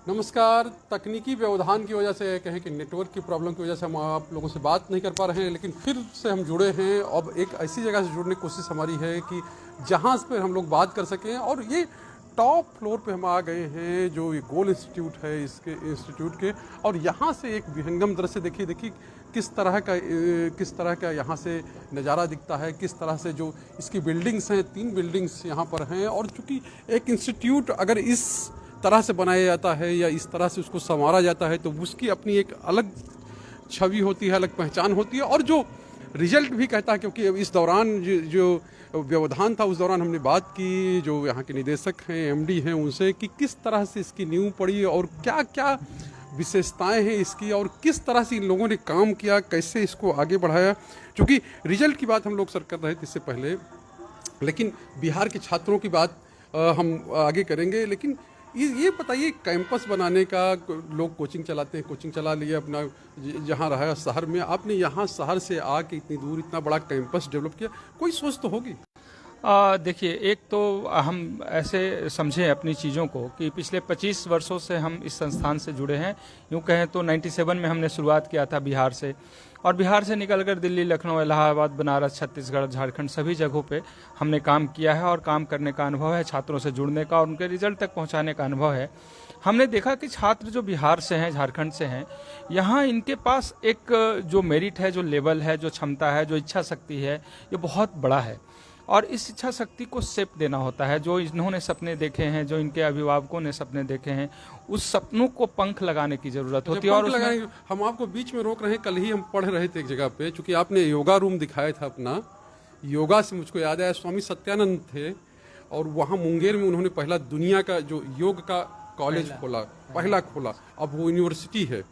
नमस्कार। तकनीकी व्यवधान की वजह से कहें कि नेटवर्क की प्रॉब्लम की वजह से हम आप लोगों से बात नहीं कर पा रहे हैं, लेकिन फिर से हम जुड़े हैं। अब एक ऐसी जगह से जुड़ने की कोशिश हमारी है कि जहां पर हम लोग बात कर सकें, और ये टॉप फ्लोर पे हम आ गए हैं जो ये गोल इंस्टीट्यूट है, इसके इंस्टीट्यूट के। और यहाँ से एक विहंगम दृश्य देखिए किस तरह का यहाँ से नज़ारा दिखता है, किस तरह से जो इसकी बिल्डिंग्स हैं, 3 बिल्डिंग्स यहाँ पर हैं। और चूँकि एक इंस्टीट्यूट अगर इस तरह से बनाया जाता है या इस तरह से उसको संवारा जाता है तो उसकी अपनी एक अलग छवि होती है, अलग पहचान होती है। और जो रिजल्ट भी कहता है, क्योंकि इस दौरान जो व्यवधान था उस दौरान हमने बात की जो यहाँ के निदेशक हैं, एमडी हैं, उनसे कि किस तरह से इसकी नींव पड़ी और क्या क्या विशेषताएं हैं इसकी, और किस तरह से इन लोगों ने काम किया, कैसे इसको आगे बढ़ाया। क्योंकि रिजल्ट की बात हम लोग सर कर रहे थे इससे पहले, लेकिन बिहार के छात्रों की बात हम आगे करेंगे। लेकिन ये बताइए, कैंपस बनाने का लोग कोचिंग चलाते हैं, कोचिंग चला लिए अपना जहाँ रहा शहर में, आपने यहाँ शहर से आके इतनी दूर इतना बड़ा कैंपस डेवलप किया, कोई सोच तो होगी। देखिए, एक तो हम ऐसे समझें अपनी चीज़ों को कि पिछले 25 वर्षों से हम इस संस्थान से जुड़े हैं। यूँ कहें तो 97 में हमने शुरुआत किया था बिहार से, और बिहार से निकलकर दिल्ली, लखनऊ, इलाहाबाद, बनारस, छत्तीसगढ़, झारखंड सभी जगहों पे हमने काम किया है। और काम करने का अनुभव है, छात्रों से जुड़ने का और उनके रिजल्ट तक पहुंचाने का अनुभव है। हमने देखा कि छात्र जो बिहार से हैं, झारखंड से हैं, यहाँ इनके पास एक जो मेरिट है, जो लेवल है, जो क्षमता है, जो इच्छा शक्ति है, ये बहुत बड़ा है। और इस इच्छा शक्ति को शेप देना होता है। जो इन्होंने सपने देखे हैं, जो इनके अभिभावकों ने सपने देखे हैं, उस सपनों को पंख लगाने की जरूरत होती है। और हम आपको बीच में रोक रहे हैं। कल ही हम पढ़ रहे थे एक जगह पे, चूंकि आपने योगा रूम दिखाया था अपना, योगा से मुझको याद आया स्वामी सत्यानंद थे, और वहाँ मुंगेर में उन्होंने पहला दुनिया का जो योग का कॉलेज खोला, पहला खोला। अब वो यूनिवर्सिटी है।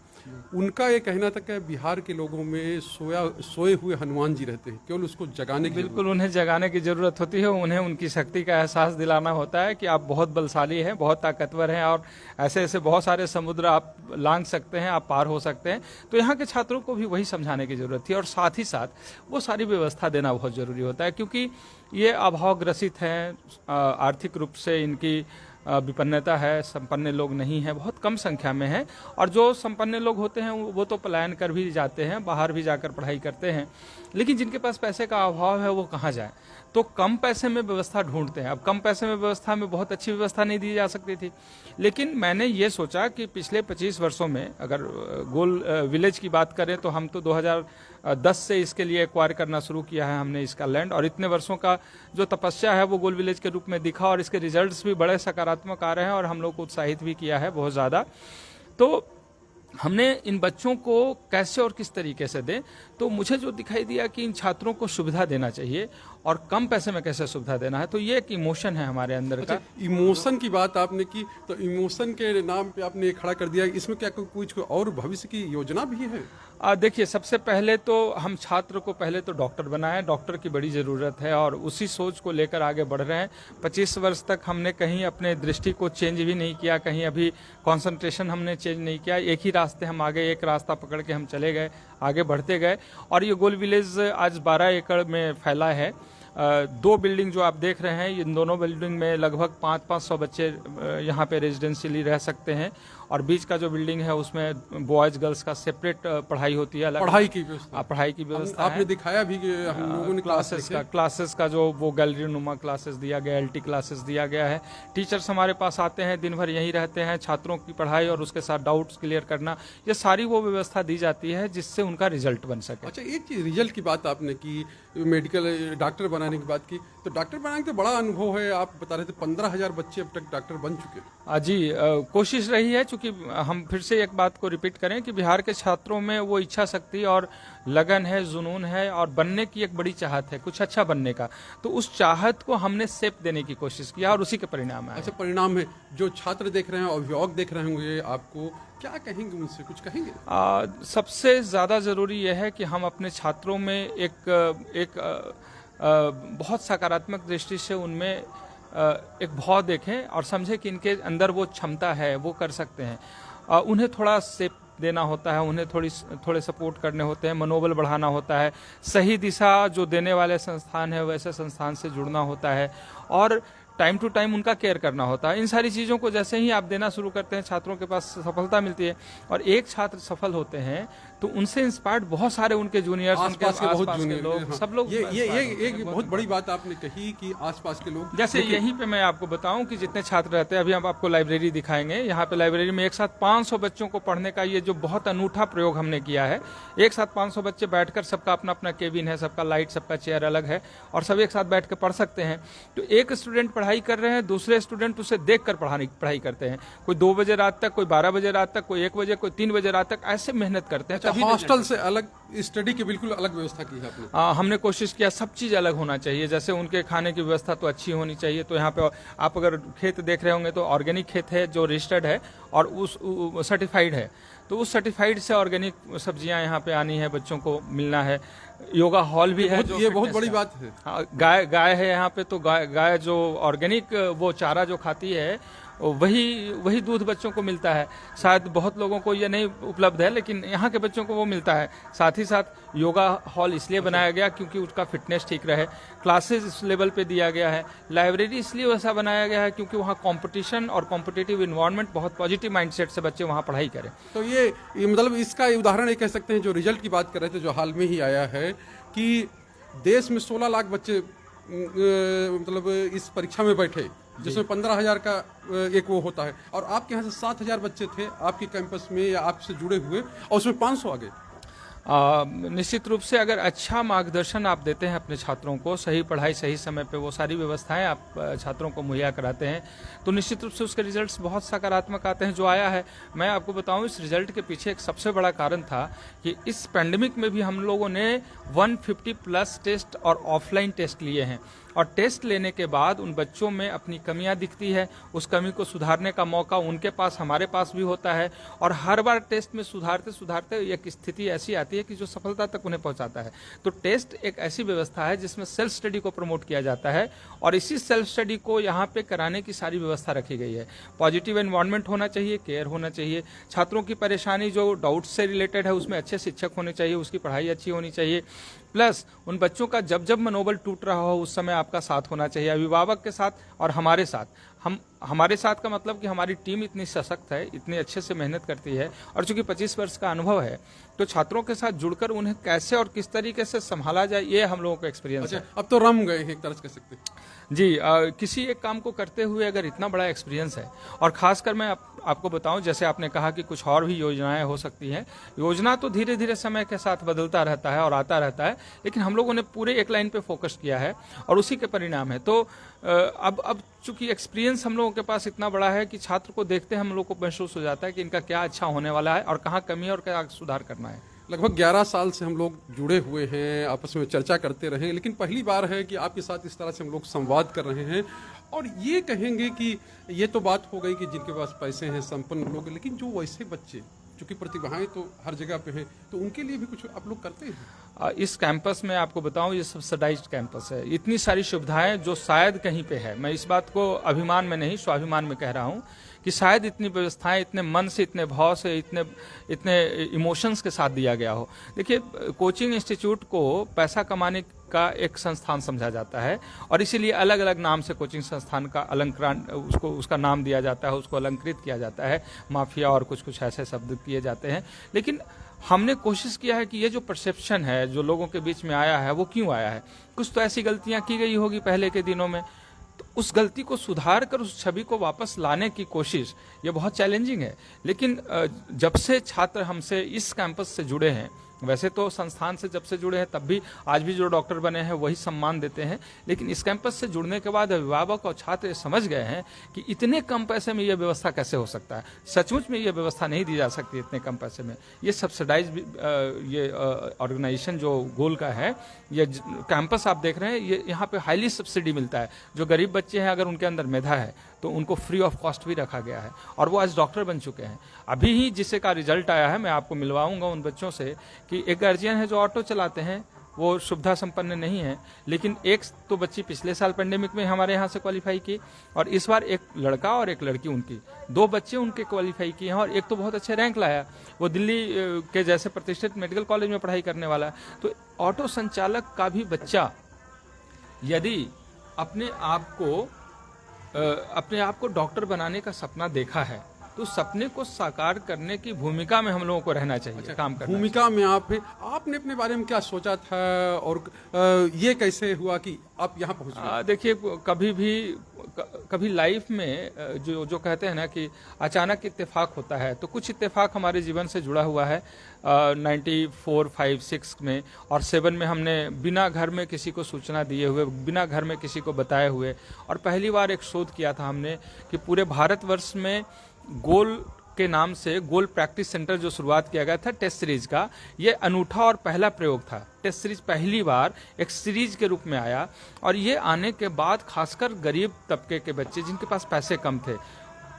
उनका ये कहना था कि बिहार के लोगों में सोए हुए हनुमान जी रहते हैं, केवल उसको जगाने की, बिल्कुल उन्हें जगाने की जरूरत होती है। उन्हें उनकी शक्ति का एहसास दिलाना होता है कि आप बहुत बलशाली हैं, बहुत ताकतवर हैं, और ऐसे ऐसे बहुत सारे समुद्र आप लांघ सकते हैं, आप पार हो सकते हैं। तो यहाँ के छात्रों को भी वही समझाने की जरूरत थी, और साथ ही साथ वो सारी व्यवस्था देना बहुत जरूरी होता है, क्योंकि ये अभावग्रसित हैं, आर्थिक रूप से इनकी विपन्नता है, संपन्न लोग नहीं हैं, बहुत कम संख्या में हैं। और जो संपन्न लोग होते हैं वो तो पलायन कर भी जाते हैं, बाहर भी जाकर पढ़ाई करते हैं। लेकिन जिनके पास पैसे का अभाव है वो कहाँ जाए, तो कम पैसे में व्यवस्था ढूंढते हैं। अब कम पैसे में व्यवस्था में बहुत अच्छी व्यवस्था नहीं दी जा सकती थी, लेकिन मैंने ये सोचा कि पिछले 25 वर्षों में अगर गोल विलेज की बात करें तो हम तो 2010 से इसके लिए एक्वायर करना शुरू किया है हमने इसका लैंड, और इतने वर्षों का जो तपस्या है वो गोल विलेज के रूप में दिखा, और इसके रिजल्ट्स भी बड़े सकारात्मक आ रहे हैं, और हम लोग को उत्साहित भी किया है बहुत ज़्यादा। तो हमने इन बच्चों को कैसे और किस तरीके से दें, तो मुझे जो दिखाई दिया कि इन छात्रों को सुविधा देना चाहिए, और कम पैसे में कैसे सुविधा देना है। तो ये एक इमोशन है हमारे अंदर का। इमोशन की बात आपने की, तो इमोशन के नाम पे आपने खड़ा कर दिया। इसमें क्या कुछ और भविष्य की योजना भी है? देखिए, सबसे पहले तो हम छात्र को पहले तो डॉक्टर बनाएं, डॉक्टर की बड़ी ज़रूरत है, और उसी सोच को लेकर आगे बढ़ रहे हैं। 25 वर्ष तक हमने कहीं अपने दृष्टि को चेंज भी नहीं किया, कहीं अभी कंसंट्रेशन हमने चेंज नहीं किया। एक ही रास्ते हम आगे, एक रास्ता पकड़ के हम चले गए, आगे बढ़ते गए। और ये गोल विलेज आज 12 एकड़ में फैला है। 2 बिल्डिंग जो आप देख रहे हैं, इन दोनों बिल्डिंग में लगभग 500 बच्चे यहाँ पे रेजिडेंशियली रह सकते हैं, और बीच का जो बिल्डिंग है उसमें बॉयज गर्ल्स का सेपरेट पढ़ाई होती है, अलग पढ़ाई की व्यवस्था आपने दिखाया भी कि हम लोगों ने क्लासेस का जो वो गैलरी नुमा क्लासेस दिया गया, LT क्लासेस दिया गया है। टीचर्स हमारे पास आते हैं, दिन भर यहीं रहते हैं, छात्रों की पढ़ाई और उसके साथ डाउट्स क्लियर करना, ये सारी वो व्यवस्था दी जाती है जिससे उनका रिजल्ट बन सके। अच्छा, एक चीज रिजल्ट की बात आपने की, मेडिकल डॉक्टर बनाने की बात की, तो डॉक्टर बनाने का बड़ा अनुभव है। आप बता रहे थे 15,000 बच्चे अब तक डॉक्टर बन चुके। जी, कोशिश रही है, क्योंकि हम फिर से एक बात को रिपीट करें कि बिहार के छात्रों में वो इच्छा शक्ति और लगन है, जुनून है, और बनने की एक बड़ी चाहत है, कुछ अच्छा बनने का। तो उस चाहत को हमने शेप देने की कोशिश किया, और उसी के परिणाम है। अच्छा, परिणाम है। जो छात्र देख रहे हैं, अभिभावक देख रहे होंगे, आपको क्या कहेंगे, उनसे कुछ कहेंगे? सबसे ज़्यादा ज़रूरी यह है कि हम अपने छात्रों में एक बहुत सकारात्मक दृष्टि से उनमें एक भाव देखें, और समझें कि इनके अंदर वो क्षमता है, वो कर सकते हैं। उन्हें थोड़ा शेप देना होता है, उन्हें थोड़े सपोर्ट करने होते हैं, मनोबल बढ़ाना होता है, सही दिशा जो देने वाले संस्थान है वैसे संस्थान से जुड़ना होता है, और टाइम टू टाइम उनका केयर करना होता है। इन सारी चीज़ों को जैसे ही आप देना शुरू करते हैं, छात्रों के पास सफलता मिलती है। और एक छात्र सफल होते हैं तो उनसे इंस्पायर्ड बहुत सारे उनके जूनियर्स, उनके आसपास के बहुत आसपास के जूनियर लोग, हाँ। सब लोग ये एक बहुत बड़ी बात आपने कही कि आसपास के लोग, जैसे यहीं पे मैं आपको बताऊं कि जितने छात्र रहते हैं, अभी हम आपको लाइब्रेरी दिखाएंगे। यहाँ पे लाइब्रेरी में एक साथ 500 बच्चों को पढ़ने का ये जो बहुत अनूठा प्रयोग हमने किया है। एक साथ 500 बच्चे बैठकर, सबका अपना अपना केबिन है, सबका लाइट, सबका चेयर अलग है और सब एक साथ बैठ कर पढ़ सकते हैं। तो एक स्टूडेंट पढ़ाई कर रहे हैं, दूसरे स्टूडेंट उसे देख कर पढ़ाई करते हैं। कोई 2 बजे रात तक, कोई 12 बजे रात तक, कोई 1 बजे, कोई 3 बजे रात तक ऐसे मेहनत करते हैं। तभी हॉस्टल से अलग स्टडी की बिल्कुल अलग व्यवस्था की है आपने। हमने कोशिश किया सब चीज़ अलग होना चाहिए। जैसे उनके खाने की व्यवस्था तो अच्छी होनी चाहिए। तो यहाँ पे आप अगर खेत देख रहे होंगे तो ऑर्गेनिक खेत है जो रजिस्टर्ड है और उस सर्टिफाइड है। तो उस सर्टिफाइड से ऑर्गेनिक सब्जियां यहाँ पे आनी है, बच्चों को मिलना है। योगा हॉल भी है, ये बहुत बड़ी बात है। गाय है यहाँ पे, तो गाय जो ऑर्गेनिक वो चारा जो खाती है वही दूध बच्चों को मिलता है। शायद बहुत लोगों को ये नहीं उपलब्ध है, लेकिन यहाँ के बच्चों को वो मिलता है। साथ ही साथ योगा हॉल इसलिए बनाया गया क्योंकि उसका फिटनेस ठीक रहे, क्लासेस इस लेवल पे दिया गया है। लाइब्रेरी इसलिए वैसा बनाया गया है क्योंकि वहाँ कंपटीशन और कॉम्पिटिटिव इन्वायरमेंट, बहुत पॉजिटिव माइंडसेट से बच्चे वहाँ पढ़ाई करें। तो ये मतलब इसका उदाहरण ये कह सकते हैं, जो रिजल्ट की बात कर रहे थे जो हाल में ही आया है, कि देश में 16 लाख बच्चे मतलब इस परीक्षा में बैठे, जिसमें 15,000 का एक वो होता है, और आपके यहाँ से 7,000 बच्चे थे आपके कैंपस में या आपसे जुड़े हुए, और उसमें 500 आ गए। निश्चित रूप से अगर अच्छा मार्गदर्शन आप देते हैं अपने छात्रों को, सही पढ़ाई सही समय पे वो सारी व्यवस्थाएं आप छात्रों को मुहैया कराते हैं, तो निश्चित रूप से उसके रिजल्ट्स बहुत सकारात्मक आते हैं। जो आया है, मैं आपको बताऊं, इस रिजल्ट के पीछे एक सबसे बड़ा कारण था कि इस पैंडेमिक में भी हम लोगों ने 150+ टेस्ट और ऑफलाइन टेस्ट लिए हैं। और टेस्ट लेने के बाद उन बच्चों में अपनी कमियां दिखती है, उस कमी को सुधारने का मौका उनके पास, हमारे पास भी होता है। और हर बार टेस्ट में सुधारते सुधारते एक स्थिति ऐसी आती है कि जो सफलता तक उन्हें पहुंचाता है। तो टेस्ट एक ऐसी व्यवस्था है जिसमें सेल्फ स्टडी को प्रमोट किया जाता है, और इसी सेल्फ स्टडी को यहाँ पे कराने की सारी व्यवस्था रखी गई है। पॉजिटिव एनवायरनमेंट होना चाहिए, केयर होना चाहिए, छात्रों की परेशानी जो डाउट से रिलेटेड है उसमें अच्छे शिक्षक होने चाहिए, उसकी पढ़ाई अच्छी होनी चाहिए, प्लस उन बच्चों का जब जब मनोबल टूट रहा हो उस समय आपका साथ होना चाहिए, अभिभावक के साथ और हमारे साथ। हमारे साथ का मतलब कि हमारी टीम इतनी सशक्त है, इतनी अच्छे से मेहनत करती है, और चूंकि 25 वर्ष का अनुभव है, तो छात्रों के साथ जुड़कर उन्हें कैसे और किस तरीके से संभाला जाए, ये हम लोगों का एक्सपीरियंस है। अब तो रम गए हैं एक तरह से कह सकते हैं जी। किसी एक काम को करते हुए अगर इतना बड़ा एक्सपीरियंस है, और खासकर मैं आपको बताऊं, जैसे आपने कहा कि कुछ और भी योजनाएं हो सकती हैं, योजना तो धीरे धीरे समय के साथ बदलता रहता है और आता रहता है, लेकिन हम लोगों ने पूरे एक लाइन पे फोकस किया है और उसी के परिणाम है। तो अब चूंकि एक्सपीरियंस हम लोगों के पास इतना बड़ा है कि छात्र को देखते हम लोग को महसूस हो जाता है कि इनका क्या अच्छा होने वाला है और कहाँ कमी है और क्या सुधार करना है। लगभग 11 साल से हम लोग जुड़े हुए हैं, आपस में चर्चा करते रहे, लेकिन पहली बार है कि आपके साथ इस तरह से हम लोग संवाद कर रहे हैं। और ये कहेंगे कि ये तो बात हो गई कि जिनके पास पैसे हैं, संपन्न लोग, लेकिन जो वैसे बच्चे, क्योंकि प्रतिभाएं तो हर जगह पे हैं, तो उनके लिए भी कुछ आप लोग करते हैं? इस कैंपस में आपको बताऊं, ये सब्सिडाइज्ड कैंपस है, इतनी सारी सुविधाएं जो शायद कहीं पे है। मैं इस बात को अभिमान में नहीं, स्वाभिमान में कह रहा हूं कि शायद इतनी व्यवस्थाएं इतने मन से, इतने भाव से, इतने इमोशंस के साथ दिया गया हो। देखिए, कोचिंग इंस्टीट्यूट को पैसा कमाने का एक संस्थान समझा जाता है, और इसीलिए अलग अलग नाम से कोचिंग संस्थान का अलंकरण, उसका नाम दिया जाता है, उसको अलंकृत किया जाता है, माफिया और कुछ कुछ ऐसे शब्द किए जाते हैं। लेकिन हमने कोशिश किया है कि ये जो परसेप्शन है जो लोगों के बीच में आया है, वो क्यों आया है। कुछ तो ऐसी गलतियां की गई होगी पहले के दिनों में, तो उस गलती को सुधार कर उस छवि को वापस लाने की कोशिश, ये बहुत चैलेंजिंग है। लेकिन जब से छात्र हमसे इस कैंपस से जुड़े हैं, वैसे तो संस्थान से जब से जुड़े हैं तब भी, आज भी जो डॉक्टर बने हैं वही सम्मान देते हैं, लेकिन इस कैंपस से जुड़ने के बाद अभिभावक और छात्र समझ गए हैं कि इतने कम पैसे में यह व्यवस्था कैसे हो सकता है। सचमुच में यह व्यवस्था नहीं दी जा सकती इतने कम पैसे में। ये सब्सिडाइज ये ऑर्गेनाइजेशन जो गोल का है, ये कैंपस आप देख रहे हैं, ये यहाँ पे हाईली सब्सिडी मिलता है। जो गरीब बच्चे हैं, अगर उनके अंदर मेधा है तो उनको फ्री ऑफ कॉस्ट भी रखा गया है, और वो आज डॉक्टर बन चुके हैं। अभी ही जिसे का रिजल्ट आया है, मैं आपको मिलवाऊंगा उन बच्चों से, कि एक गार्जियन है जो ऑटो चलाते हैं, वो सुविधा संपन्न नहीं है, लेकिन एक तो बच्ची पिछले साल पेंडेमिक में हमारे यहाँ से क्वालिफाई की, और इस बार एक लड़का और एक लड़की, उनकी 2 बच्चे उनके क्वालिफाई किए हैं, और एक तो बहुत अच्छे रैंक लाया, वो दिल्ली के जैसे प्रतिष्ठित मेडिकल कॉलेज में पढ़ाई करने वाला है। तो ऑटो संचालक का भी बच्चा यदि अपने आप को अपने आप को डॉक्टर बनाने का सपना देखा है, तो सपने को साकार करने की भूमिका में हम लोगों को रहना चाहिए, काम करना भूमिका में आप हैं। आपने अपने बारे में क्या सोचा था और ये कैसे हुआ कि आप यहाँ पहुँच गए? देखिए, कभी लाइफ में जो कहते हैं ना कि अचानक इत्तेफाक होता है, तो कुछ इत्तेफाक हमारे जीवन से जुड़ा हुआ है। 94, 5, 6 में और 7 में हमने बिना घर में किसी को सूचना दिए हुए, बिना घर में किसी को बताए हुए, और पहली बार एक शोध किया था हमने कि पूरे भारतवर्ष में गोल के नाम से गोल प्रैक्टिस सेंटर जो शुरुआत किया गया था टेस्ट सीरीज का, ये अनूठा और पहला प्रयोग था। टेस्ट सीरीज पहली बार एक सीरीज के रूप में आया, और ये आने के बाद खासकर गरीब तबके के बच्चे जिनके पास पैसे कम थे,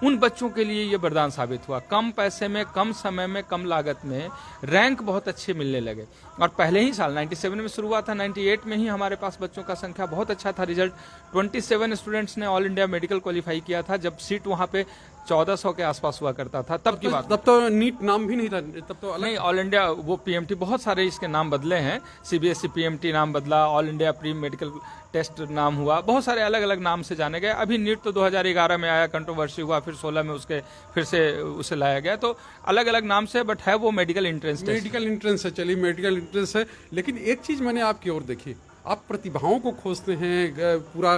उन बच्चों के लिए ये वरदान साबित हुआ। कम पैसे में, कम समय में, कम लागत में रैंक बहुत अच्छे मिलने लगे। और पहले ही साल 97 में शुरू हुआ था, 98 में ही हमारे पास बच्चों का संख्या बहुत अच्छा था। रिजल्ट 27 स्टूडेंट्स ने ऑल इंडिया मेडिकल क्वालिफाई किया था, जब सीट वहाँ पे 1400 के आसपास हुआ करता था तब की बात। तब तो नीट नाम भी नहीं था, तब तो अलग। नहीं, ऑल इंडिया वो पीएमटी, बहुत सारे इसके नाम बदले हैं। सीबीएसई पीएमटी नाम बदला, all India pre medical test नाम हुआ, बहुत सारे अलग अलग नाम से जाने गए। अभी नीट तो 2011 में आया, कंट्रोवर्सी हुआ, फिर 16 में उसके फिर से उसे लाया गया, तो अलग अलग नाम से, बट है वो medical entrance test. Medical entrance है, चलिए मेडिकल एंट्रेंस है। लेकिन एक चीज मैंने आपकी ओर देखी, आप प्रतिभाओं को खोजते हैं, पूरा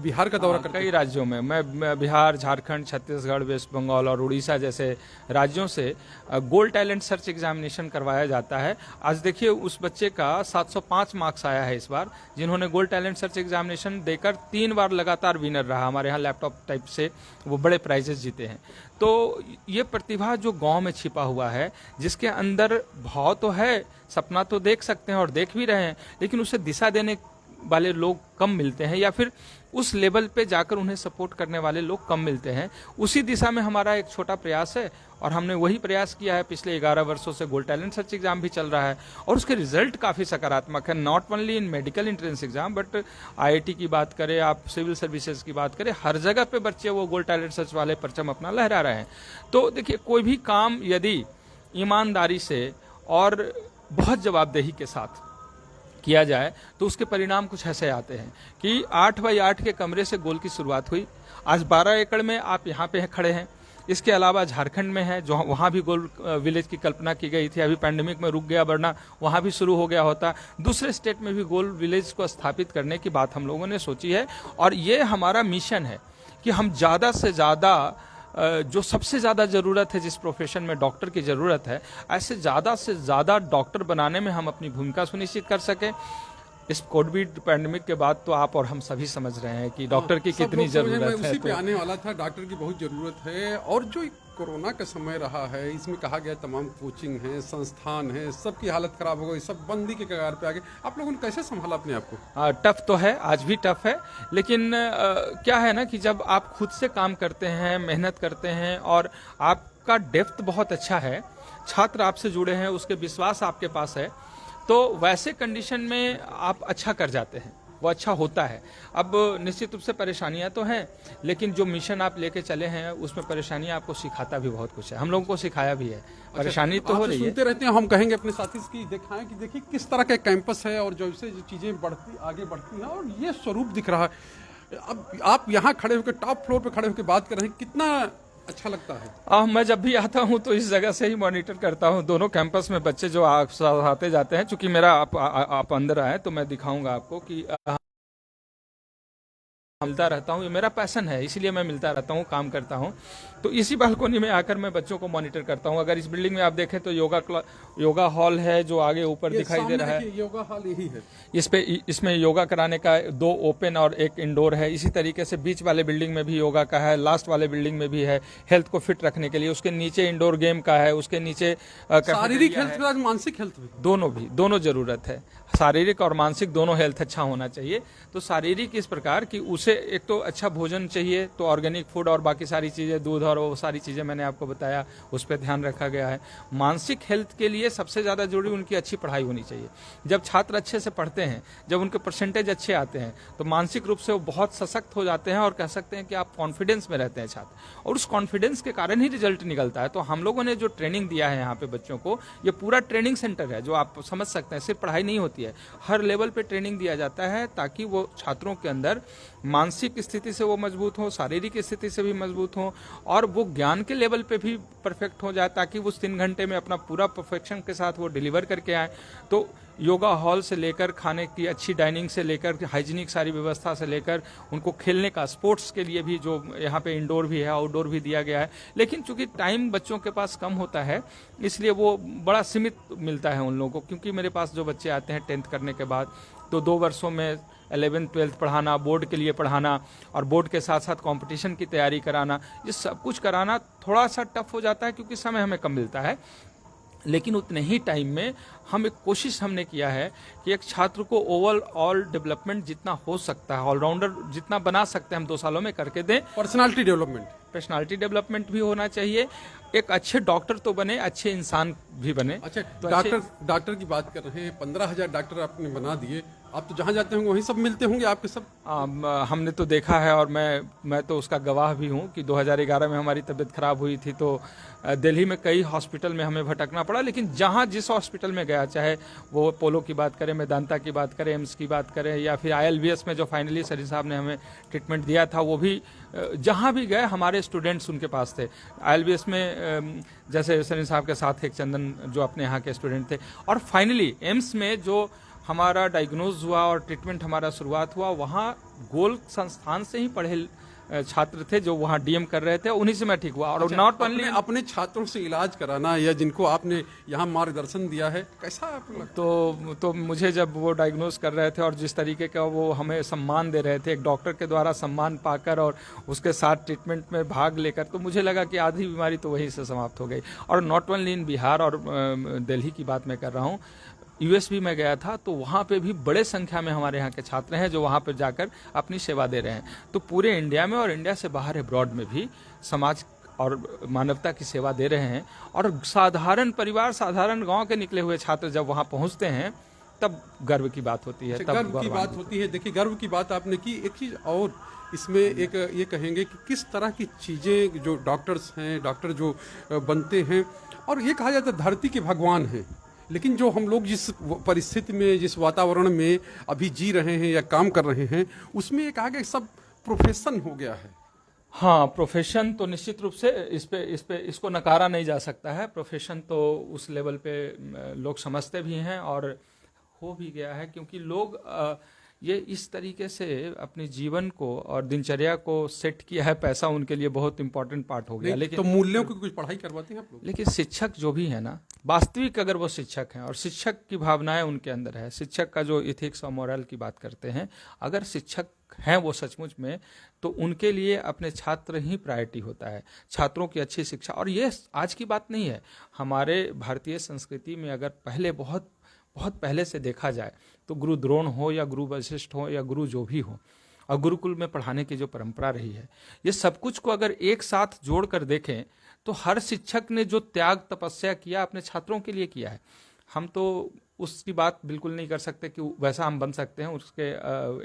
बिहार का दौरा करते हैं। कई राज्यों में, मैं बिहार, झारखंड, छत्तीसगढ़, वेस्ट बंगाल और उड़ीसा जैसे राज्यों से गोल्ड टैलेंट सर्च एग्जामिनेशन करवाया जाता है। आज देखिए, उस बच्चे का 705 मार्क्स आया है इस बार, जिन्होंने गोल्ड टैलेंट सर्च एग्जामिनेशन देकर 3 बार लगातार विनर रहा। हमारे यहाँ लैपटॉप टाइप से वो बड़े प्राइजेस जीते हैं। तो ये प्रतिभा जो गांव में छिपा हुआ है, जिसके अंदर भाव तो है, सपना तो देख सकते हैं और देख भी रहे हैं, लेकिन उसे दिशा देने वाले लोग कम मिलते हैं, या फिर उस लेवल पे जाकर उन्हें सपोर्ट करने वाले लोग कम मिलते हैं। उसी दिशा में हमारा एक छोटा प्रयास है, और हमने वही प्रयास किया है। पिछले 11 वर्षों से गोल्ड टैलेंट सर्च एग्जाम भी चल रहा है, और उसके रिजल्ट काफ़ी सकारात्मक है। Not only in medical entrance exam, but IIT की बात करें, आप सिविल सर्विसेज की बात करें, हर जगह पे बच्चे वो गोल्ड टैलेंट सर्च वाले परचम अपना लहरा रहे हैं। तो देखिए, कोई भी काम यदि ईमानदारी से और बहुत जवाबदेही के साथ किया जाए, तो उसके परिणाम कुछ ऐसे आते हैं कि 8x8 के कमरे से गोल की शुरुआत हुई। आज 12 एकड़ में आप यहाँ पे खड़े हैं। इसके अलावा झारखंड में है, जो वहाँ भी गोल विलेज की कल्पना की गई थी, अभी पैंडेमिक में रुक गया, वरना वहाँ भी शुरू हो गया होता। दूसरे स्टेट में भी गोल विलेज को स्थापित करने की बात हम लोगों ने सोची है, और ये हमारा मिशन है कि हम ज़्यादा से ज़्यादा, जो सबसे ज़्यादा ज़रूरत है, जिस प्रोफेशन में डॉक्टर की ज़रूरत है, ऐसे ज़्यादा से ज़्यादा डॉक्टर बनाने में हम अपनी भूमिका सुनिश्चित कर सकें। इस कोविड पैंडेमिक के बाद तो आप और हम सभी समझ रहे हैं कि डॉक्टर की कितनी ज़रूरत है। उसी पे आने वाला था, डॉक्टर की बहुत ज़रूरत है। और जो कोरोना का समय रहा है, इसमें कहा गया तमाम कोचिंग है, संस्थान है, सबकी हालत खराब हो गई, सब बंदी के कगार पे आ गए। आप लोगों ने कैसे संभाला अपने आप को? टफ तो है, आज भी टफ है, लेकिन क्या है ना कि जब आप खुद से काम करते हैं, मेहनत करते हैं, और आपका डेप्थ बहुत अच्छा है, छात्र आपसे जुड़े हैं, उसके विश्वास आपके पास है, तो वैसे कंडीशन में आप अच्छा कर जाते हैं, वो अच्छा होता है। अब निश्चित रूप से परेशानियां तो हैं, लेकिन जो मिशन आप लेके चले हैं उसमें परेशानियां आपको सिखाता भी बहुत कुछ है, हम लोगों को सिखाया भी है। परेशानी तो हो रही है, सुनते रहते हैं, हम कहेंगे अपने साथी की दिखाएं कि देखिए किस तरह का कैंपस है, और जैसे चीजें आगे बढ़ती हैं, और ये स्वरूप दिख रहा है। अब आप यहाँ खड़े होकर, टॉप फ्लोर पे खड़े होकर बात कर रहे हैं, कितना अच्छा लगता है। मैं जब भी आता हूँ तो इस जगह से ही मॉनिटर करता हूँ दोनों कैंपस में बच्चे जो आते जाते हैं। चूंकि मेरा आप अंदर आए तो मैं दिखाऊंगा आपको कि मिलता रहता हूँ, ये मेरा पैशन है, इसीलिए मैं मिलता रहता हूँ, काम करता हूँ। तो इसी बालकोनी में आकर मैं बच्चों को मॉनिटर करता हूँ। अगर इस बिल्डिंग में आप देखें तो योगा हॉल है, जो आगे ऊपर दिखाई दे रहा है, योगा हॉल यही है। इसमें योगा कराने का 2 ओपन और 1 इंडोर है। इसी तरीके से बीच वाले बिल्डिंग में भी योगा का है, लास्ट वाले बिल्डिंग में भी है, हेल्थ को फिट रखने के लिए। उसके नीचे इंडोर गेम का है, उसके नीचे शारीरिक हेल्थ के साथ मानसिक हेल्थ भी, दोनों जरूरत है। शारीरिक और मानसिक दोनों हेल्थ अच्छा होना चाहिए। तो शारीरिक इस प्रकार की, उसे एक तो अच्छा भोजन चाहिए, तो ऑर्गेनिक फूड और बाकी सारी चीज़ें, दूध और वो सारी चीज़ें मैंने आपको बताया, उस पर ध्यान रखा गया है। मानसिक हेल्थ के लिए सबसे ज़्यादा जरूरी उनकी अच्छी पढ़ाई होनी चाहिए। जब छात्र अच्छे से पढ़ते हैं, जब उनके परसेंटेज अच्छे आते हैं, तो मानसिक रूप से वो बहुत सशक्त हो जाते हैं, और कह सकते हैं कि आप कॉन्फिडेंस में रहते हैं छात्र, और उस कॉन्फिडेंस के कारण ही रिजल्ट निकलता है। तो हम लोगों ने जो ट्रेनिंग दिया है यहाँ पे बच्चों को, ये पूरा ट्रेनिंग सेंटर है, जो आप समझ सकते हैं, सिर्फ पढ़ाई नहीं होती है, है। हर लेवल पे ट्रेनिंग दिया जाता है ताकि वो छात्रों के अंदर मानसिक स्थिति से वो मजबूत हो, शारीरिक स्थिति से भी मजबूत हो और वो ज्ञान के लेवल पे भी परफेक्ट हो जाए, ताकि वो 3 घंटे में अपना पूरा परफेक्शन के साथ वो डिलीवर करके आए। तो योगा हॉल से लेकर खाने की अच्छी डाइनिंग से लेकर हाइजीनिक सारी व्यवस्था से लेकर उनको खेलने का, स्पोर्ट्स के लिए भी जो यहाँ पे इंडोर भी है आउटडोर भी दिया गया है। लेकिन चूंकि टाइम बच्चों के पास कम होता है इसलिए वो बड़ा सीमित मिलता है उन लोगों को, क्योंकि मेरे पास जो बच्चे आते हैं 10th करने के बाद तो 2 वर्षों में 11th 12th पढ़ाना, बोर्ड के लिए पढ़ाना और बोर्ड के साथ साथ कंपटीशन की तैयारी कराना, ये सब कुछ कराना थोड़ा सा टफ हो जाता है क्योंकि समय हमें कम मिलता है। लेकिन उतने ही टाइम में हम एक कोशिश हमने किया है कि एक छात्र को ओवरऑल डेवलपमेंट जितना हो सकता है, ऑलराउंडर जितना बना सकते हैं हम 2 सालों में करके दें। पर्सनालिटी डेवलपमेंट, पर्सनालिटी डेवलपमेंट भी होना चाहिए, एक अच्छे डॉक्टर तो बने, अच्छे इंसान भी बने। अच्छा, तो डॉक्टर की बात कर रहे हैं, 15,000 डॉक्टर आपने बना दिए, आप तो जहाँ जाते होंगे वहीं सब मिलते होंगे आपके सब। हमने तो देखा है और मैं तो उसका गवाह भी हूँ कि 2011 में हमारी तबीयत खराब हुई थी तो दिल्ली में कई हॉस्पिटल में हमें भटकना पड़ा, लेकिन जहाँ जिस हॉस्पिटल में गया, चाहे वो पोलो की बात करें, मेदांता की बात करें, एम्स की बात करें या फिर ILBS में जो फाइनली सरी साहब ने हमें ट्रीटमेंट दिया था, वो भी जहाँ भी गए हमारे स्टूडेंट्स उनके पास थे। ILBS में जैसे सनी साहब के साथ एक चंदन जो अपने यहाँ के स्टूडेंट थे, और फाइनली एम्स में जो हमारा डायग्नोज हुआ और ट्रीटमेंट हमारा शुरुआत हुआ, वहाँ गोल संस्थान से ही पढ़े छात्र थे जो वहाँ DM कर रहे थे, उन्हीं से मैं ठीक हुआ। और नॉट ओनली अपने छात्रों से इलाज कराना या जिनको आपने यहाँ मार्गदर्शन दिया है, कैसा आपको लगता? तो मुझे जब वो डायग्नोज कर रहे थे और जिस तरीके का वो हमें सम्मान दे रहे थे, एक डॉक्टर के द्वारा सम्मान पाकर और उसके साथ ट्रीटमेंट में भाग लेकर, तो मुझे लगा कि आधी बीमारी तो वहीं से समाप्त हो गई। और नॉट ओनली इन बिहार और दिल्ली की बात मैं कर रहा हूँ, US भी मैं गया था तो वहाँ पे भी बड़े संख्या में हमारे यहाँ के छात्र हैं जो वहाँ पर जाकर अपनी सेवा दे रहे हैं। तो पूरे इंडिया में और इंडिया से बाहर अब्रॉड में भी समाज और मानवता की सेवा दे रहे हैं। और साधारण परिवार, साधारण गांव के निकले हुए छात्र जब वहाँ पहुँचते हैं तब गर्व की बात होती है। तब गर्व की बात होती है। देखिए, गर्व की बात आपने की। एक चीज़ और इसमें एक ये कहेंगे कि किस तरह की चीज़ें जो डॉक्टर्स हैं, डॉक्टर जो बनते हैं, और ये कहा जाता है धरती के भगवान हैं, लेकिन जो हम लोग जिस परिस्थिति में, जिस वातावरण में अभी जी रहे हैं या काम कर रहे हैं, उसमें ये कहा गया सब प्रोफेशन हो गया है। हाँ, प्रोफेशन तो निश्चित रूप से इसको नकारा नहीं जा सकता है। प्रोफेशन तो उस लेवल पे लोग समझते भी हैं और हो भी गया है, क्योंकि लोग ये इस तरीके से अपने जीवन को और दिनचर्या को सेट किया है, पैसा उनके लिए बहुत इंपॉर्टेंट पार्ट हो गया। लेकिन तो मूल्यों की कुछ पढ़ाई करवाते हैं आप लोग? लेकिन शिक्षक जो भी है ना, वास्तविक अगर वो शिक्षक हैं और शिक्षक की भावनाएं उनके अंदर है, शिक्षक का जो इथिक्स और मोरल की बात करते हैं, अगर शिक्षक हैं वो सचमुच में, तो उनके लिए अपने छात्र ही प्रायोरिटी होता है, छात्रों की अच्छी शिक्षा। और ये आज की बात नहीं है, हमारे भारतीय संस्कृति में अगर पहले बहुत पहले से देखा जाए तो गुरु द्रोण हो या गुरु वशिष्ठ हो या गुरु जो भी हो, और गुरुकुल में पढ़ाने की जो परंपरा रही है, ये सब कुछ को अगर एक साथ जोड़कर देखें तो हर शिक्षक ने जो त्याग तपस्या किया अपने छात्रों के लिए किया है। हम तो उसकी बात बिल्कुल नहीं कर सकते कि वैसा हम बन सकते हैं, उसके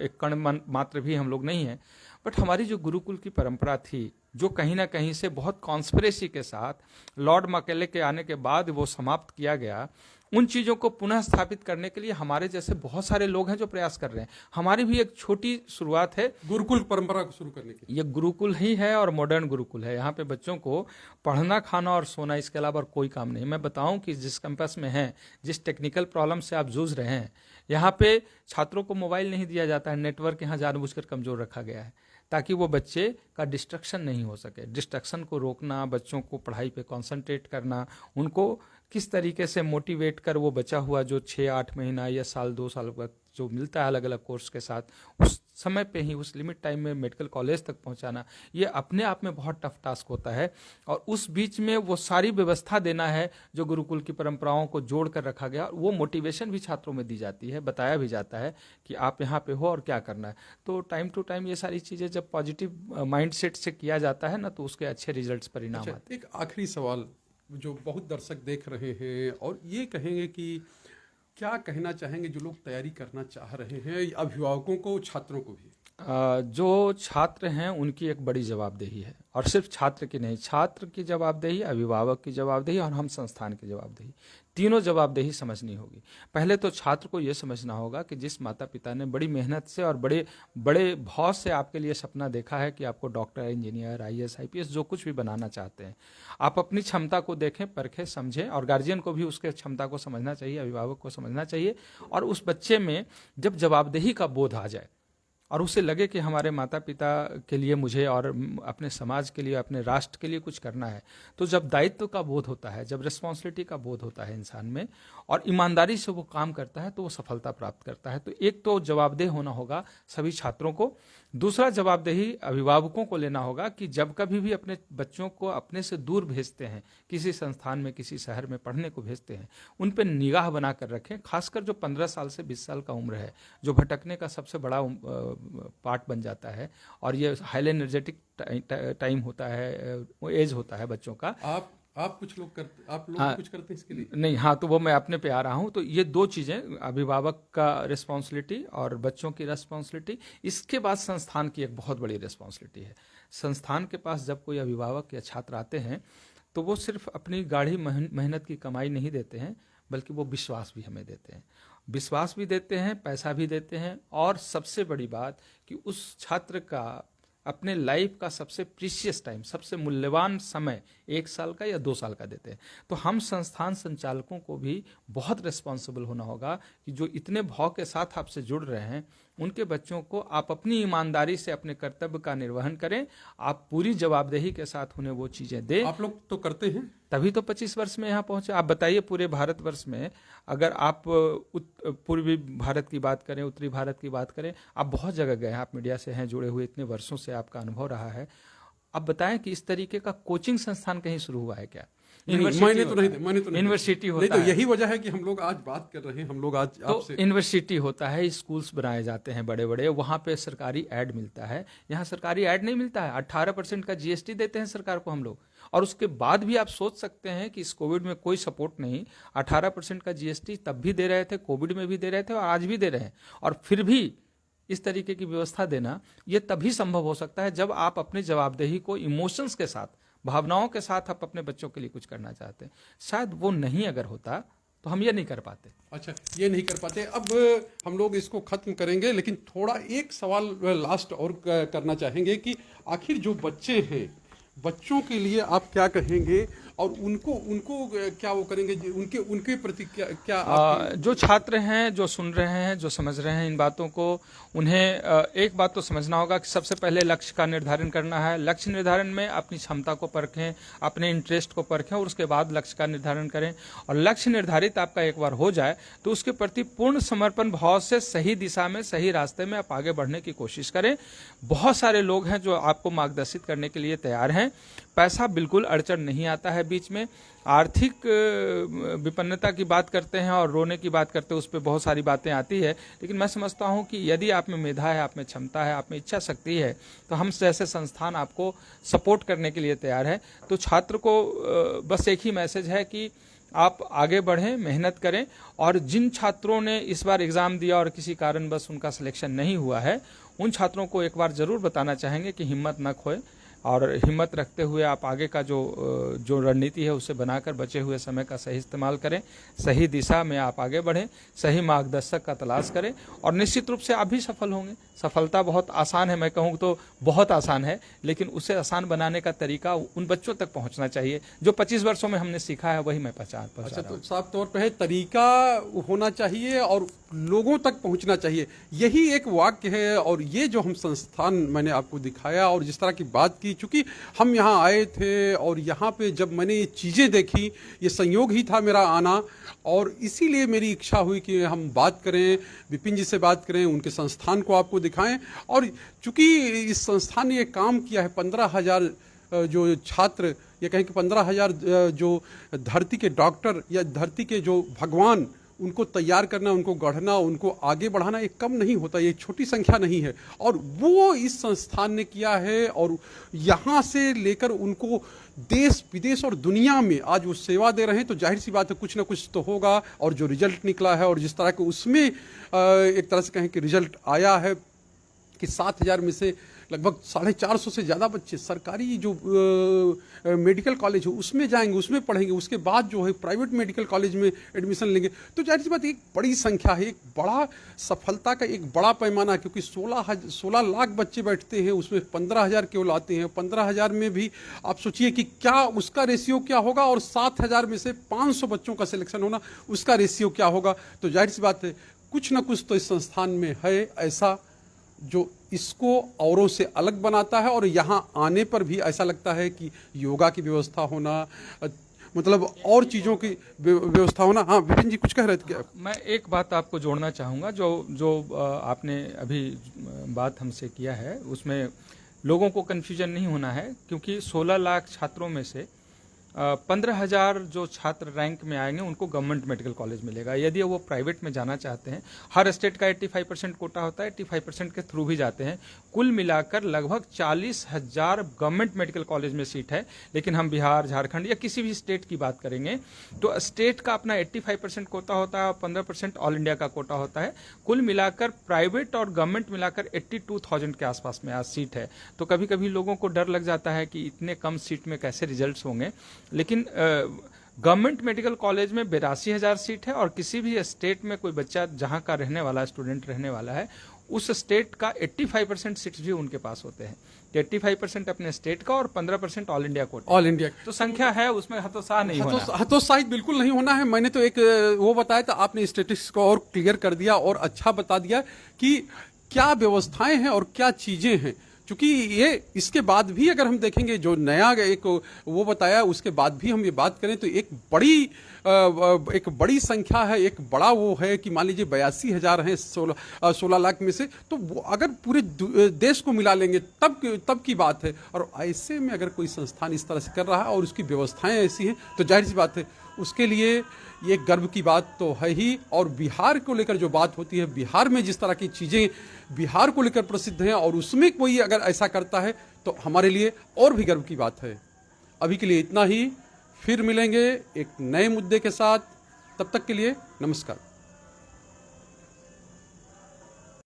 एक कण मात्र भी हम लोग नहीं हैं। बट हमारी जो गुरुकुल की परंपरा थी, जो कहीं ना कहीं से बहुत कॉन्स्पिरेसी के साथ लॉर्ड मैकेले के आने के बाद वो समाप्त किया गया, उन चीज़ों को पुनः स्थापित करने के लिए हमारे जैसे बहुत सारे लोग हैं जो प्रयास कर रहे हैं। हमारी भी एक छोटी शुरुआत है गुरुकुल परंपरा को शुरू करने की। ये गुरुकुल ही है और मॉडर्न गुरुकुल है। यहाँ पे बच्चों को पढ़ना, खाना और सोना, इसके अलावा और कोई काम नहीं। मैं बताऊं कि जिस कैंपस में है, जिस टेक्निकल प्रॉब्लम से आप जूझ रहे हैं, यहाँ पे छात्रों को मोबाइल नहीं दिया जाता है। नेटवर्क यहाँ जानबूझकर कमजोर रखा गया है ताकि वो बच्चे का डिस्ट्रक्शन नहीं हो सके। डिस्ट्रक्शन को रोकना, बच्चों को पढ़ाई पे कंसंट्रेट करना, उनको किस तरीके से मोटिवेट कर वो बचा हुआ जो 6-8 महीना या साल 2 साल का जो मिलता है अलग अलग कोर्स के साथ, उस समय पे ही, उस लिमिट टाइम में मेडिकल कॉलेज तक पहुंचाना, ये अपने आप में बहुत टफ टास्क होता है। और उस बीच में वो सारी व्यवस्था देना है जो गुरुकुल की परंपराओं को जोड़ कर रखा गया। वो मोटिवेशन भी छात्रों में दी जाती है, बताया भी जाता है कि आप यहाँ पे हो और क्या करना है। तो टाइम टू टाइम ये सारी चीज़ें जब पॉजिटिव माइंडसेट से किया जाता है ना, तो उसके अच्छे रिजल्ट्स परिणाम आते हैं। एक आखिरी सवाल जो बहुत दर्शक देख रहे हैं, और ये कहेंगे कि क्या कहना चाहेंगे जो लोग तैयारी करना चाह रहे हैं, अभिभावकों को, छात्रों को भी? जो छात्र हैं उनकी एक बड़ी जवाबदेही है, और सिर्फ छात्र की नहीं, छात्र की जवाबदेही, अभिभावक की जवाबदेही और हम संस्थान की जवाबदेही, तीनों जवाबदेही समझनी होगी। पहले तो छात्र को यह समझना होगा कि जिस माता पिता ने बड़ी मेहनत से और बड़े बड़े भाव से आपके लिए सपना देखा है कि आपको डॉक्टर, इंजीनियर, आईएएस, आईपीएस जो कुछ भी बनाना चाहते हैं, आप अपनी क्षमता को देखें, परखें, समझें, और गार्जियन को भी उसके क्षमता को समझना चाहिए, अभिभावक को समझना चाहिए। और उस बच्चे में जब जवाबदेही का बोध आ जाए और उसे लगे कि हमारे माता पिता के लिए मुझे और अपने समाज के लिए, अपने राष्ट्र के लिए कुछ करना है, तो जब दायित्व का बोध होता है, जब रिस्पॉन्सिबिलिटी का बोध होता है इंसान में और ईमानदारी से वो काम करता है, तो वो सफलता प्राप्त करता है। तो एक तो जवाबदेह होना होगा सभी छात्रों को। दूसरा जवाबदेही अभिभावकों को लेना होगा कि जब कभी भी अपने बच्चों को अपने से दूर भेजते हैं, किसी संस्थान में, किसी शहर में पढ़ने को भेजते हैं, उन पर निगाह बनाकर रखें। खासकर जो 15 साल से 20 साल का उम्र है, जो भटकने का सबसे बड़ा पार्ट बन जाता है, और ये हाईली एनर्जेटिक टाइम होता है, वो एज होता है बच्चों का। आप कुछ लोग करते, आप लोग कुछ करते हैं इसके लिए? नहीं, हाँ, तो वो मैं अपने पे आ रहा हूँ। तो ये दो चीज़ें, अभिभावक का रिस्पॉन्सिबिलिटी और बच्चों की रिस्पॉन्सिबिलिटी। इसके बाद संस्थान की एक बहुत बड़ी रिस्पॉन्सिबिलिटी है। संस्थान के पास जब कोई अभिभावक या छात्र आते हैं तो वो सिर्फ अपनी गाढ़ी मेहनत की कमाई नहीं देते हैं, बल्कि वो विश्वास भी हमें देते हैं। विश्वास भी देते हैं, पैसा भी देते हैं, और सबसे बड़ी बात कि उस छात्र का अपने लाइफ का सबसे प्रीशियस टाइम, सबसे मूल्यवान समय 1 साल का या 2 साल का देते हैं। तो हम संस्थान संचालकों को भी बहुत रिस्पॉन्सिबल होना होगा कि जो इतने भाव के साथ आपसे जुड़ रहे हैं, उनके बच्चों को आप अपनी ईमानदारी से अपने कर्तव्य का निर्वहन करें, आप पूरी जवाबदेही के साथ उन्हें वो चीज़ें दें। आप लोग तो करते हैं, तभी तो 25 वर्ष में यहाँ पहुंचे। आप बताइए, पूरे भारतवर्ष में अगर आप पूर्वी भारत की बात करें, उत्तरी भारत की बात करें, आप बहुत जगह गए हैं, आप मीडिया से हैं जुड़े हुए, इतने वर्षों से आपका अनुभव रहा है। अब बताएं कि इस तरीके का कोचिंग संस्थान कहीं शुरू हुआ है क्या? मैंने तो नहीं, यूनिवर्सिटी होता है। नहीं, तो यही वजह है कि हम लोग आज बात कर रहे हैं, हम लोग आज आपसे। यूनिवर्सिटी होता है, स्कूल्स बनाए जाते हैं बड़े बड़े, वहाँ पे सरकारी ऐड मिलता है। यहाँ सरकारी ऐड नहीं मिलता है। 18% का जीएसटी देते हैं सरकार को हम लोग, और उसके बाद भी आप सोच सकते हैं कि इस कोविड में कोई सपोर्ट नहीं। 18% का जीएसटी तब भी दे रहे थे, कोविड में भी दे रहे थे, और आज भी दे रहे हैं। और फिर भी इस तरीके की व्यवस्था देना, ये तभी संभव हो सकता है जब आप अपनी जवाबदेही को इमोशंस के साथ, भावनाओं के साथ आप अपने बच्चों के लिए कुछ करना चाहते हैं। शायद वो नहीं अगर होता तो हम ये नहीं कर पाते। अच्छा, ये नहीं कर पाते। अब हम लोग इसको खत्म करेंगे, लेकिन थोड़ा एक सवाल लास्ट और करना चाहेंगे कि आखिर जो बच्चे हैं, बच्चों के लिए आप क्या कहेंगे, और उनको क्या वो करेंगे, उनके प्रति क्या जो छात्र हैं, जो सुन रहे हैं, जो समझ रहे हैं इन बातों को, उन्हें एक बात तो समझना होगा कि सबसे पहले लक्ष्य का निर्धारण करना है। लक्ष्य निर्धारण में अपनी क्षमता को परखें, अपने इंटरेस्ट को परखें, और उसके बाद लक्ष्य का निर्धारण करें। और लक्ष्य निर्धारित आपका एक बार हो जाए तो उसके प्रति पूर्ण समर्पण भाव से सही दिशा में, सही रास्ते में आप आगे बढ़ने की कोशिश करें। बहुत सारे लोग हैं जो आपको मार्गदर्शित करने के लिए तैयार हैं। पैसा बिल्कुल अड़चन नहीं आता है बीच में। आर्थिक विपन्नता की बात करते हैं और रोने की बात करते हैं, उस पर बहुत सारी बातें आती है, लेकिन मैं समझता हूं कि यदि आप में मेधा है, आप में क्षमता है, आप में इच्छा शक्ति है, तो हम जैसे संस्थान आपको सपोर्ट करने के लिए तैयार है। तो छात्र को बस एक ही मैसेज है कि आप आगे बढ़ें, मेहनत करें। और जिन छात्रों ने इस बार एग्ज़ाम दिया और किसी कारणवश उनका सिलेक्शन नहीं हुआ है, उन छात्रों को एक बार ज़रूर बताना चाहेंगे कि हिम्मत न खोएं, और हिम्मत रखते हुए आप आगे का जो रणनीति है उसे बनाकर बचे हुए समय का सही इस्तेमाल करें, सही दिशा में आप आगे बढ़ें, सही मार्गदर्शक का तलाश करें, और निश्चित रूप से आप भी सफल होंगे। सफलता बहुत आसान है, मैं कहूँ तो बहुत आसान है, लेकिन उसे आसान बनाने का तरीका उन बच्चों तक पहुँचना चाहिए जो 25 वर्षों में हमने सीखा है, वही मैं पहुँचा रहा हूँ। तो साफ तौर पर है, तरीका होना चाहिए और लोगों तक पहुंचना चाहिए, यही एक वाक्य है। और ये जो हम संस्थान मैंने आपको दिखाया और जिस तरह की बात की, चूंकि हम यहाँ आए थे और यहाँ पे जब मैंने ये चीज़ें देखी, ये संयोग ही था मेरा आना, और इसीलिए मेरी इच्छा हुई कि हम बात करें, विपिन जी से बात करें, उनके संस्थान को आपको दिखाएं। और चूंकि इस संस्थान ने ये काम किया है, 15,000 जो छात्र, ये कहें कि 15,000 जो धरती के डॉक्टर या धरती के जो भगवान, उनको तैयार करना, उनको गढ़ना, उनको आगे बढ़ाना, ये कम नहीं होता, ये छोटी संख्या नहीं है। और वो इस संस्थान ने किया है, और यहाँ से लेकर उनको देश विदेश और दुनिया में आज वो सेवा दे रहे हैं। तो जाहिर सी बात है, कुछ ना कुछ तो होगा। और जो रिजल्ट निकला है और जिस तरह के उसमें एक तरह से कहें कि रिजल्ट आया है, कि 7,000 में से लगभग 450 से ज़्यादा बच्चे सरकारी जो मेडिकल कॉलेज हो उसमें जाएंगे, उसमें पढ़ेंगे, उसके बाद जो है प्राइवेट मेडिकल कॉलेज में एडमिशन लेंगे। तो जाहिर सी बात एक बड़ी संख्या है, एक बड़ा सफलता का एक बड़ा पैमाना है, क्योंकि 16 लाख बच्चे बैठते हैं, उसमें 15,000 केवल आते हैं। 15,000 में भी आप सोचिए कि क्या उसका रेशियो क्या होगा, और 7,000 में से 500 बच्चों का सिलेक्शन होना, उसका रेशियो क्या होगा। तो जाहिर सी बात है कुछ ना कुछ तो इस संस्थान में है ऐसा जो इसको औरों से अलग बनाता है। और यहाँ आने पर भी ऐसा लगता है कि योगा की व्यवस्था होना, मतलब और चीज़ों की व्यवस्था होना। हाँ विपिन जी कुछ कह रहे थे क्या? मैं एक बात आपको जोड़ना चाहूँगा, जो आपने अभी बात हमसे किया है उसमें लोगों को कन्फ्यूजन नहीं होना है, क्योंकि 16 लाख छात्रों में से 15,000 जो छात्र रैंक में आएंगे उनको गवर्नमेंट मेडिकल कॉलेज मिलेगा। यदि वो प्राइवेट में जाना चाहते हैं, हर स्टेट का 85% कोटा होता है, 85% के थ्रू भी जाते हैं। कुल मिलाकर लगभग 40,000 गवर्नमेंट मेडिकल कॉलेज में सीट है। लेकिन हम बिहार, झारखंड या किसी भी स्टेट की बात करेंगे तो स्टेट का अपना 85% कोटा होता है और 15% ऑल इंडिया का कोटा होता है। कुल मिलाकर प्राइवेट और गवर्नमेंट मिलाकर 82,000 के आसपास में आज सीट है। तो कभी कभी लोगों को डर लग जाता है कि इतने कम सीट में कैसे रिजल्ट्स होंगे, लेकिन गवर्नमेंट मेडिकल कॉलेज में 82,000 सीट है। और किसी भी स्टेट में कोई बच्चा जहां का रहने वाला स्टूडेंट रहने वाला है, उस स्टेट का 85% सीट्स भी उनके पास होते हैं। 85% अपने स्टेट का और 15% all India quota. All India तो संख्या है, उसमें हतोत्साह नहीं होना, हतोत्साहित बिल्कुल नहीं होना है। मैंने तो एक वो बताया था, आपने स्टेटिस्टिक्स को और क्लियर कर दिया और अच्छा बता दिया कि क्या व्यवस्थाएं हैं और क्या चीजें हैं। चूंकि ये इसके बाद भी अगर हम देखेंगे जो नया एक वो बताया, उसके बाद भी हम ये बात करें तो एक बड़ी संख्या है, एक बड़ा वो है कि मान लीजिए 82,000 हैं 16 लाख में से, तो वो अगर पूरे देश को मिला लेंगे तब की बात है। और ऐसे में अगर कोई संस्थान इस तरह से कर रहा है और उसकी व्यवस्थाएं ऐसी हैं, तो जाहिर सी बात है उसके लिए ये गर्व की बात तो है ही। और बिहार को लेकर जो बात होती है, बिहार में जिस तरह की चीज़ें बिहार को लेकर प्रसिद्ध हैं, और उसमें कोई अगर ऐसा करता है तो हमारे लिए और भी गर्व की बात है। अभी के लिए इतना ही, फिर मिलेंगे एक नए मुद्दे के साथ। तब तक के लिए नमस्कार।